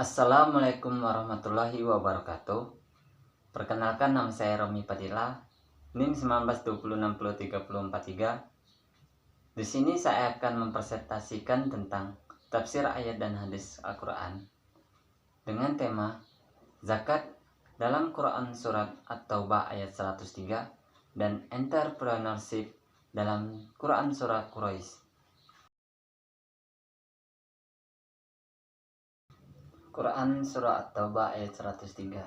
Assalamualaikum warahmatullahi wabarakatuh. Perkenalkan, nama saya Romi Padilla, NIM 1920603443. Di sini saya akan mempresentasikan tentang tafsir ayat dan hadis Al-Quran dengan tema zakat dalam Quran surat At-Taubah ayat 103 dan entrepreneurship dalam Quran surat Quraisy. Quran surah At-Taubah ayat 103.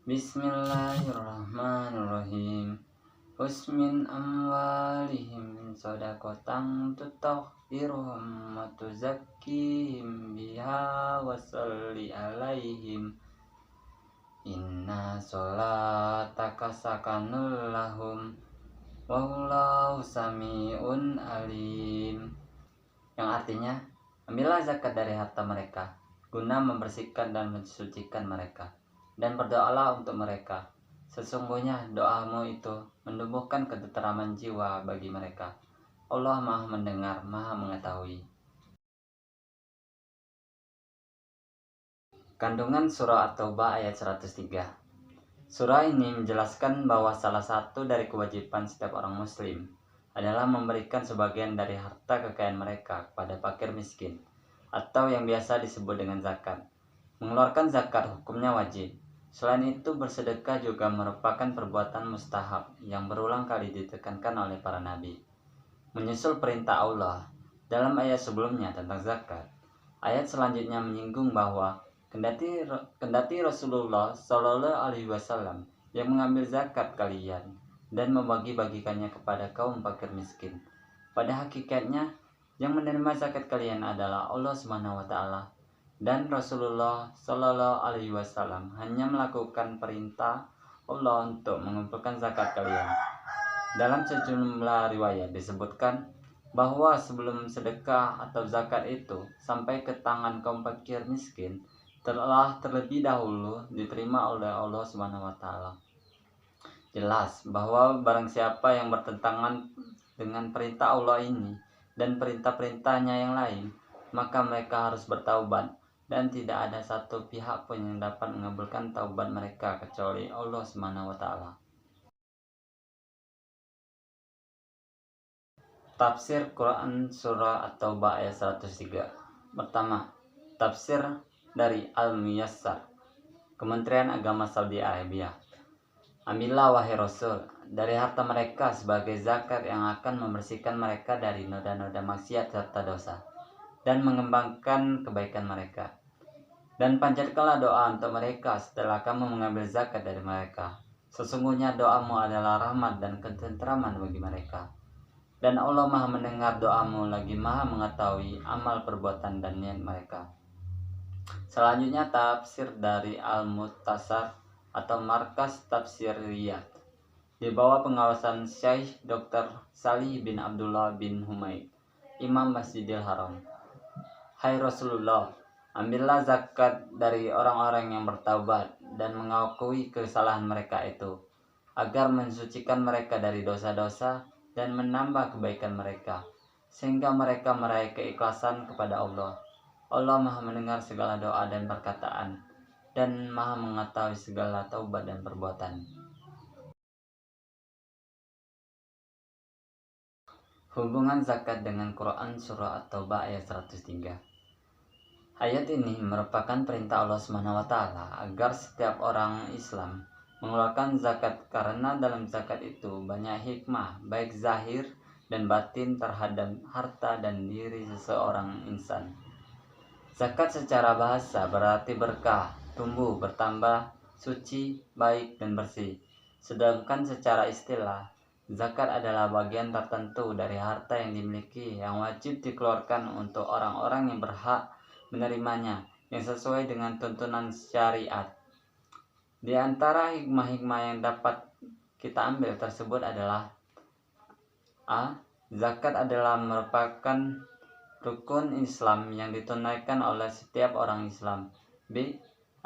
Bismillahirrahmanirrahim. Usmin amwalihim sodakotan tutahhiruhum wa tuzakkihim biha wasalli alaihim inna sholataka sakanul lahum wallahu sami'un alim, yang artinya, ambillah zakat dari harta mereka guna membersihkan dan mensucikan mereka, dan berdoalah untuk mereka. Sesungguhnya doamu itu menumbuhkan ketenteraman jiwa bagi mereka. Allah Maha Mendengar, Maha Mengetahui. Kandungan surah At-Taubah ayat 103. Surah ini menjelaskan bahwa salah satu dari kewajiban setiap orang muslim adalah memberikan sebagian dari harta kekayaan mereka kepada fakir miskin, atau yang biasa disebut dengan zakat. Mengeluarkan zakat hukumnya wajib. Selain itu, bersedekah juga merupakan perbuatan mustahab yang berulang kali ditekankan oleh para nabi. Menyusul perintah Allah dalam ayat sebelumnya tentang zakat, ayat selanjutnya menyinggung bahwa kendati Rasulullah Shallallahu Alaihi Wasallam yang mengambil zakat kalian dan membagi-bagikannya kepada kaum fakir miskin, pada hakikatnya yang menerima zakat kalian adalah Allah Subhanahu Wa Taala, dan Rasulullah Shallallahu Alaihi Wasallam hanya melakukan perintah Allah untuk mengumpulkan zakat kalian. Dalam sejumlah riwayat disebutkan bahwa sebelum sedekah atau zakat itu sampai ke tangan kaum fakir miskin, telah terlebih dahulu diterima oleh Allah Subhanahu Wa Taala. Jelas bahwa barang siapa yang bertentangan dengan perintah Allah ini dan perintah-perintahnya yang lain, maka mereka harus bertaubat, dan tidak ada satu pihak pun yang dapat mengabulkan taubat mereka kecuali Allah Subhanahu Wa Taala. Tafsir Quran surah At-Taubah ayat 103. Pertama, tafsir dari Al-Muyassar, Kementerian Agama Saudi Arabia. Ambillah wahai Rasul dari harta mereka sebagai zakat yang akan membersihkan mereka dari noda-noda maksiat serta dosa, dan mengembangkan kebaikan mereka. Dan panjatkanlah doa untuk mereka setelah kamu mengambil zakat dari mereka. Sesungguhnya doamu adalah rahmat dan ketenteraman bagi mereka. Dan Allah Maha Mendengar doamu lagi Maha Mengetahui amal perbuatan dan niat mereka. Selanjutnya tafsir dari Al-Mukhtasar atau Markas Tafsir Riyadh di bawah pengawasan Syekh Dr. Salih bin Abdullah bin Humaid, Imam Masjidil Haram. Hai Rasulullah, ambillah zakat dari orang-orang yang bertaubat dan mengakui kesalahan mereka itu, agar mensucikan mereka dari dosa-dosa dan menambah kebaikan mereka, sehingga mereka meraih keikhlasan kepada Allah. Allah Maha Mendengar segala doa dan perkataan, dan Maha Mengetahui segala taubat dan perbuatan. Hubungan zakat dengan Quran surah At-Taubah ayat 103. Ayat ini merupakan perintah Allah Subhanahu Wa Taala agar setiap orang Islam mengeluarkan zakat, karena dalam zakat itu banyak hikmah baik zahir dan batin terhadap harta dan diri seseorang insan. Zakat secara bahasa berarti berkah, tumbuh, bertambah, suci, baik, dan bersih. Sedangkan secara istilah, zakat adalah bagian tertentu dari harta yang dimiliki yang wajib dikeluarkan untuk orang-orang yang berhak menerimanya, yang sesuai dengan tuntunan syariat. Di antara hikmah-hikmah yang dapat kita ambil tersebut adalah: A. Zakat adalah merupakan rukun Islam yang ditunaikan oleh setiap orang Islam. B.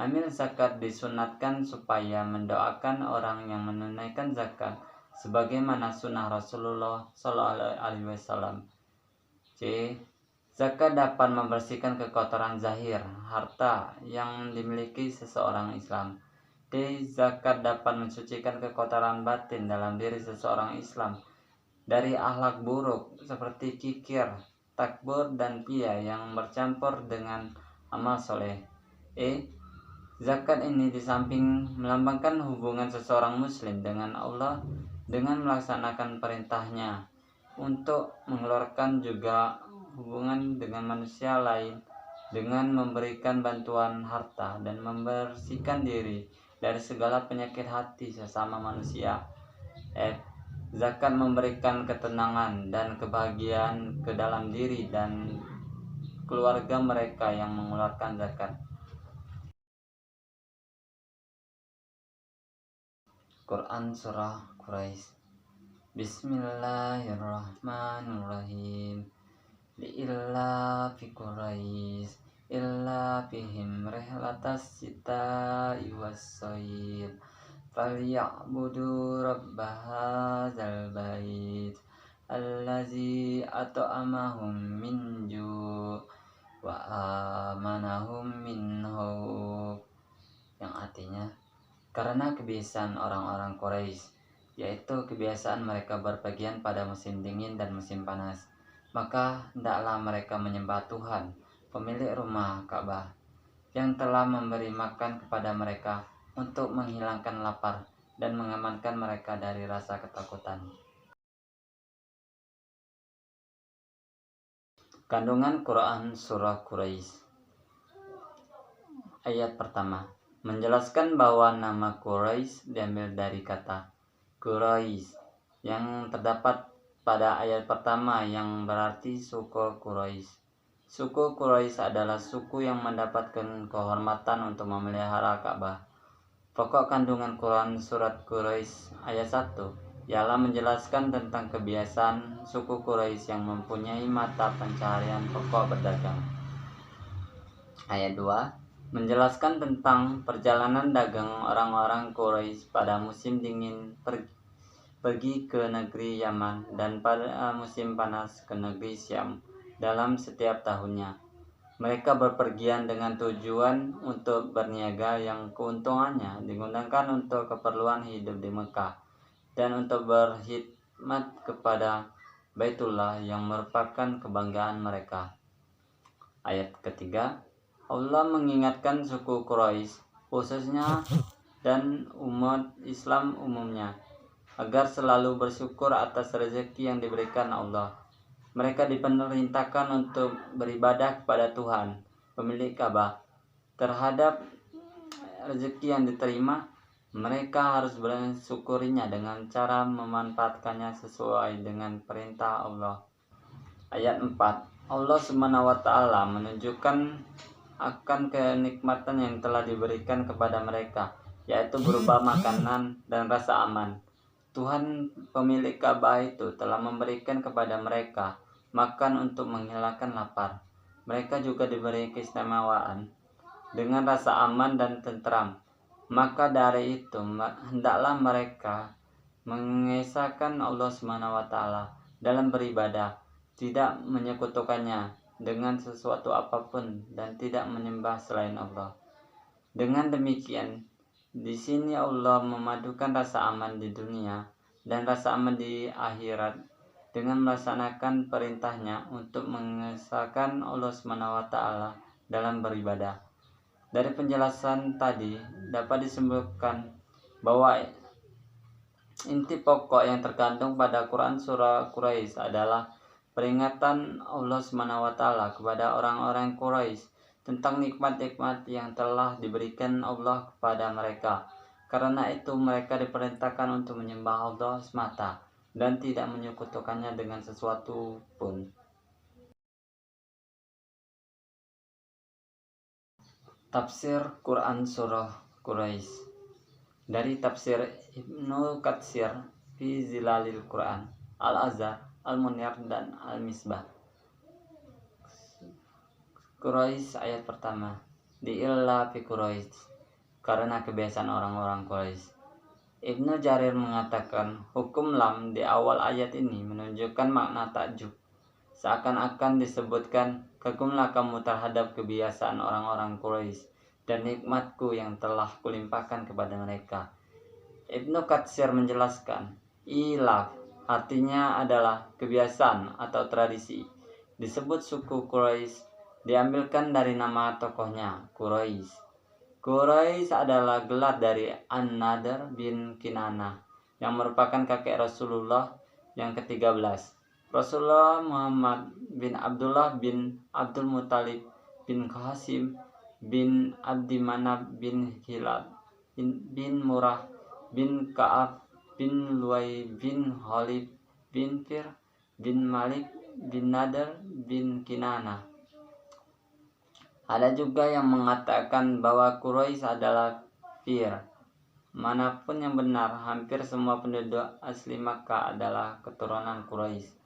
Amil zakat disunatkan supaya mendoakan orang yang menunaikan zakat sebagaimana sunnah Rasulullah Sallallahu Alaihi Wasallam. C. Zakat dapat membersihkan kekotoran zahir, harta yang dimiliki seseorang Islam. D. Zakat dapat mensucikan kekotoran batin dalam diri seseorang Islam dari akhlak buruk seperti kikir, takbur, dan pia yang bercampur dengan amal soleh. E. Zakat ini di samping melambangkan hubungan seseorang muslim dengan Allah dengan melaksanakan perintahnya untuk mengeluarkan juga hubungan dengan manusia lain dengan memberikan bantuan harta dan membersihkan diri dari segala penyakit hati sesama manusia. F. Zakat memberikan ketenangan dan kebahagiaan ke dalam diri dan keluarga mereka yang mengeluarkan zakat. Quran Surah Quraisy. Bismillahirrahmanirrahim. Li'illa fi Quraisy illa fihim rihlatas sita'i was-sayr falyabudu rabba hadzal bait allazi at'amahum min ju' wa amanahum min khauf, yang artinya karena kebiasaan orang-orang Quraisy, yaitu kebiasaan mereka berpergian pada musim dingin dan musim panas, maka hendaklah mereka menyembah Tuhan, pemilik rumah Ka'bah, yang telah memberi makan kepada mereka untuk menghilangkan lapar dan mengamankan mereka dari rasa ketakutan. Kandungan Quran Surah Quraisy. Ayat pertama menjelaskan bahwa nama Quraisy diambil dari kata Quraisy yang terdapat pada ayat pertama yang berarti suku Quraisy. Suku Quraisy adalah suku yang mendapatkan kehormatan untuk memelihara Ka'bah. Pokok kandungan Quran surat Quraisy ayat 1 ialah menjelaskan tentang kebiasaan suku Quraisy yang mempunyai mata pencaharian pokok berdagang. Ayat 2 menjelaskan tentang perjalanan dagang orang-orang Quraisy pada musim dingin pergi ke negeri Yaman dan pada musim panas ke negeri Syam dalam setiap tahunnya. Mereka berpergian dengan tujuan untuk berniaga yang keuntungannya digunakan untuk keperluan hidup di Mekah dan untuk berkhidmat kepada Baitullah yang merupakan kebanggaan mereka. Ayat ketiga, Allah mengingatkan suku Quraisy khususnya dan umat Islam umumnya agar selalu bersyukur atas rezeki yang diberikan Allah. Mereka diperintahkan untuk beribadah kepada Tuhan, pemilik Ka'bah. Terhadap rezeki yang diterima, mereka harus bersyukurinya dengan cara memanfaatkannya sesuai dengan perintah Allah. Ayat 4, Allah SWT menunjukkan akan kenikmatan yang telah diberikan kepada mereka, yaitu berupa makanan dan rasa aman. Tuhan pemilik Ka'bah itu telah memberikan kepada mereka makan untuk menghilangkan lapar. Mereka juga diberi keistimewaan dengan rasa aman dan tentram. Maka dari itu hendaklah mereka mengesahkan Allah SWT dalam beribadah, tidak menyekutukannya dengan sesuatu apapun dan tidak menyembah selain Allah. Dengan demikian, di sini Allah memadukan rasa aman di dunia dan rasa aman di akhirat dengan melaksanakan perintahnya untuk mengesahkan Allah SWT dalam beribadah. Dari penjelasan tadi dapat disimpulkan bahwa inti pokok yang terkandung pada Quran Surah Quraisy adalah peringatan Allah SWT kepada orang-orang Quraisy tentang nikmat-nikmat yang telah diberikan Allah kepada mereka. Karena itu mereka diperintahkan untuk menyembah Allah semata dan tidak menyekutukannya dengan sesuatu pun. Tafsir Quran Surah Quraisy dari tafsir Ibnu Katsir fi Zilalil Quran, Al-Azhar, Al-Munir, dan Al-Misbah. Quraisy ayat pertama, diilla fi Quraisy, karena kebiasaan orang-orang Quraisy. Ibnu Jarir mengatakan hukum lam di awal ayat ini menunjukkan makna takjub, seakan-akan disebutkan kagumlah kamu terhadap kebiasaan orang-orang Quraisy dan nikmatku yang telah kulimpahkan kepada mereka. Ibnu Katsir menjelaskan, ilaf artinya adalah kebiasaan atau tradisi. Disebut suku Quraisy diambilkan dari nama tokohnya, Quraisy. Quraisy adalah gelar dari An-Nadr bin Kinanah yang merupakan kakek Rasulullah yang ke-13. Rasulullah Muhammad bin Abdullah bin Abdul Muthalib bin Qasim bin Abdi Manaf bin Hilal bin Murrah bin Ka'ab bin Luay bin Khalid bin Fir bin Malik bin Nadr bin Kinanah. Ada juga yang mengatakan bahwa Quraisy adalah Fir. Manapun yang benar, hampir semua penduduk asli Makkah adalah keturunan Quraisy.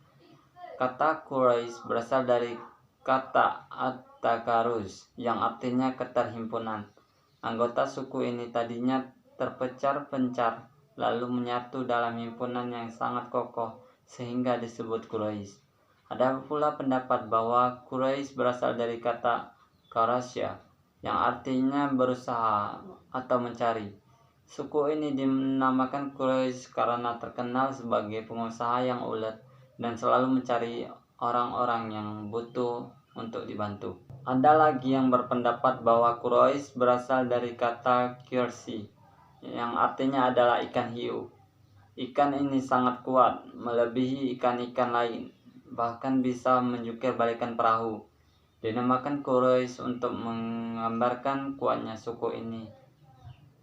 Kata Quraisy berasal dari kata at-takaruz yang artinya keterhimpunan. Anggota suku ini tadinya terpencar-pencar lalu menyatu dalam himpunan yang sangat kokoh sehingga disebut Quraisy. Ada pula pendapat bahwa Quraisy berasal dari kata Qarasya yang artinya berusaha atau mencari. Suku ini dinamakan Quraisy karena terkenal sebagai pengusaha yang ulet dan selalu mencari orang-orang yang butuh untuk dibantu. Ada lagi yang berpendapat bahwa Quraisy berasal dari kata Qirsi yang artinya adalah ikan hiu. Ikan ini sangat kuat, melebihi ikan-ikan lain, bahkan bisa menjukir balikan perahu. Dinamakan Quraisy untuk menggambarkan kuatnya suku ini,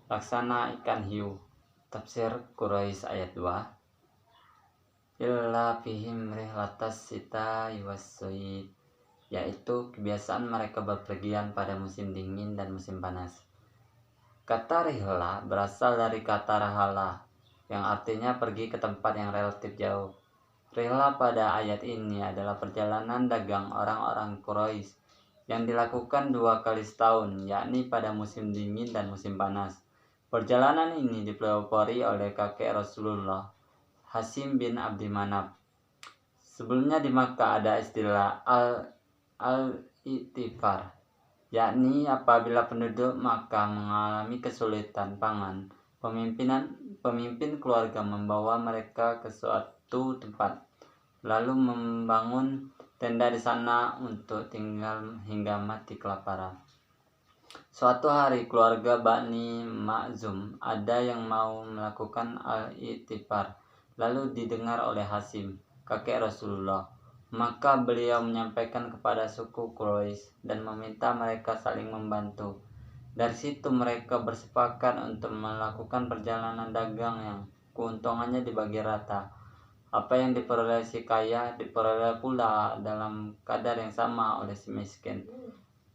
laksana ikan hiu. Tafsir Quraisy ayat 2. Illa fihim rihlatas sita wassoid, yaitu kebiasaan mereka berpergian pada musim dingin dan musim panas. Kata rihla berasal dari kata rahala yang artinya pergi ke tempat yang relatif jauh. Rihla pada ayat ini adalah perjalanan dagang orang-orang Quraisy yang dilakukan 2 kali setahun, yakni pada musim dingin dan musim panas. Perjalanan ini dipelopori oleh kakek Rasulullah, Hasim bin Abdi Manaf. Sebelumnya di Makkah ada istilah al-itifar, yakni apabila penduduk Makkah mengalami kesulitan pangan, pemimpin keluarga membawa mereka ke suatu tempat, lalu membangun tenda di sana untuk tinggal hingga mati kelaparan. Suatu hari keluarga Bani Makhzum ada yang mau melakukan al-itifar, lalu didengar oleh Hasim, kakek Rasulullah. Maka beliau menyampaikan kepada suku Quraisy dan meminta mereka saling membantu. Dari situ mereka bersepakat untuk melakukan perjalanan dagang yang keuntungannya dibagi rata. Apa yang diperoleh si kaya diperoleh pula dalam kadar yang sama oleh si miskin.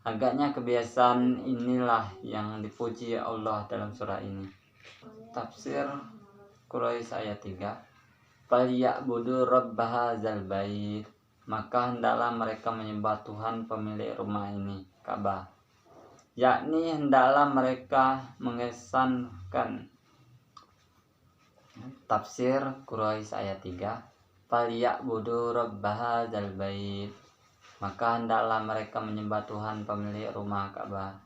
Agaknya kebiasaan inilah yang dipuji Allah dalam surah ini. Tafsir Quraisy ayat 3. Falyabudu rabb hadzal bait, maka hendaklah mereka menyembah Tuhan pemilik rumah ini, Ka'bah. Yakni hendaklah mereka mengesankan. Tafsir Quraisy ayat 3. Falyabudu rabb hadzal bait, maka hendaklah mereka menyembah Tuhan pemilik rumah Ka'bah.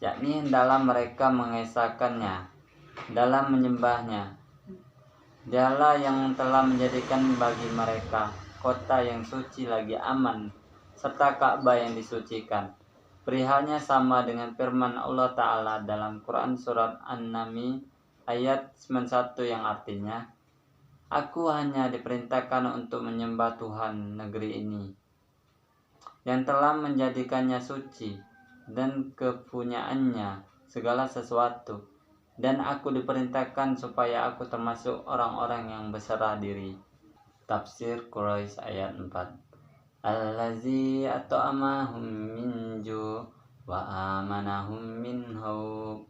Yakni hendaklah mereka mengesahkannya dalam menyembahnya. Dialah yang telah menjadikan bagi mereka kota yang suci lagi aman, serta Ka'bah yang disucikan. Perihalnya sama dengan firman Allah Ta'ala dalam Quran Surat An-Naml ayat 91 yang artinya, Aku hanya diperintahkan untuk menyembah Tuhan negeri ini, yang telah menjadikannya suci dan kepunyaannya segala sesuatu, dan aku diperintahkan supaya aku termasuk orang-orang yang berserah diri. Tafsir Quraisy ayat 4. Allazi at'amahum min ju' wa amanahum min khawf,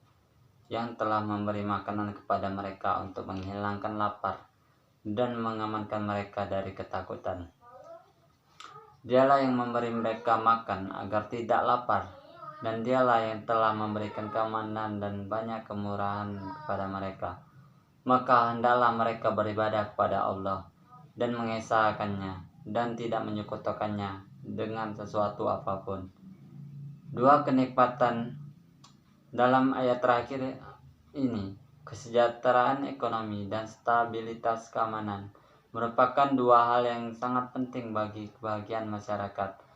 yang telah memberi makanan kepada mereka untuk menghilangkan lapar dan mengamankan mereka dari ketakutan. Dialah yang memberi mereka makan agar tidak lapar, dan dialah yang telah memberikan keamanan dan banyak kemurahan kepada mereka. Maka hendaklah mereka beribadah kepada Allah dan mengesahkannya dan tidak menyekutukannya dengan sesuatu apapun. Dua kenikmatan dalam ayat terakhir ini, kesejahteraan ekonomi dan stabilitas keamanan, merupakan dua hal yang sangat penting bagi kebahagiaan masyarakat.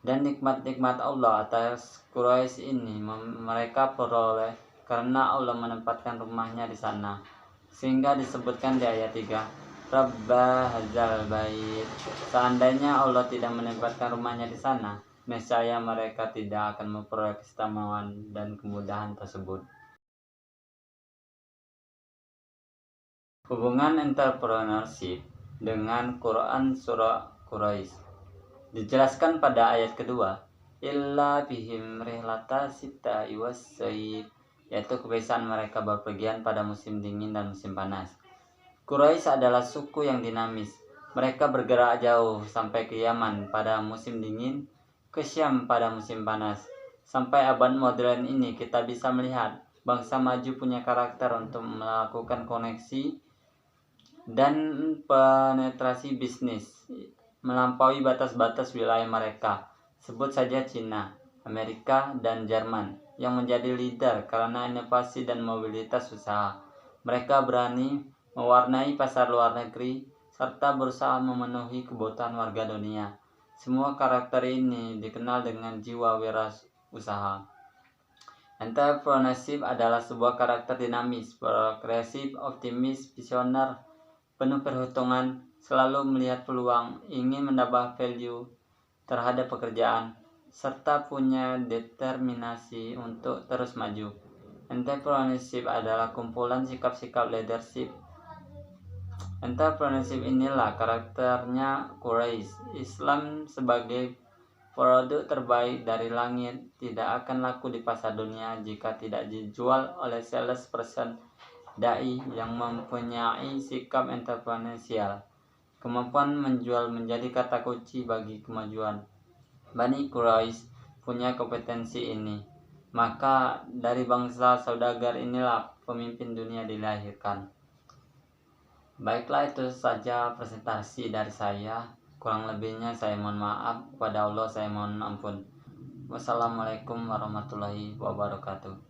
Dan nikmat-nikmat Allah atas Quraisy ini mereka peroleh karena Allah menempatkan rumahnya di sana. Sehingga disebutkan di ayat 3, Rabba hadzal bait. Seandainya Allah tidak menempatkan rumahnya di sana, nescaya mereka tidak akan memperoleh keistimewaan dan kemudahan tersebut. Hubungan entrepreneurship dengan Quran surah Quraisy dijelaskan pada ayat kedua, illa bihim rihlata sita iwasaid, yaitu kebiasaan mereka berpergian pada musim dingin dan musim panas. Quraisy adalah suku yang dinamis. Mereka bergerak jauh sampai ke Yaman pada musim dingin, ke Syam pada musim panas. Sampai abad modern ini kita bisa melihat bangsa maju punya karakter untuk melakukan koneksi dan penetrasi bisnis melampaui batas-batas wilayah mereka. Sebut saja Cina, Amerika, dan Jerman yang menjadi leader karena inovasi dan mobilitas usaha. Mereka berani mewarnai pasar luar negeri serta berusaha memenuhi kebutuhan warga dunia. Semua karakter ini dikenal dengan jiwa wirausaha. Entrepreneurship adalah sebuah karakter dinamis, progresif, optimis, visioner, penuh perhitungan, selalu melihat peluang, ingin menambah value terhadap pekerjaan, serta punya determinasi untuk terus maju. Entrepreneurship adalah kumpulan sikap-sikap leadership. Entrepreneurship inilah karakternya Quraisy. Islam sebagai produk terbaik dari langit tidak akan laku di pasar dunia jika tidak dijual oleh salesperson dai yang mempunyai sikap entrepreneurial. Kemampuan menjual menjadi kata kunci bagi kemajuan. Bani Quraisy punya kompetensi ini. Maka dari bangsa saudagar inilah pemimpin dunia dilahirkan. Baiklah, itu saja presentasi dari saya. Kurang lebihnya saya mohon maaf. Kepada Allah saya mohon ampun. Wassalamualaikum warahmatullahi wabarakatuh.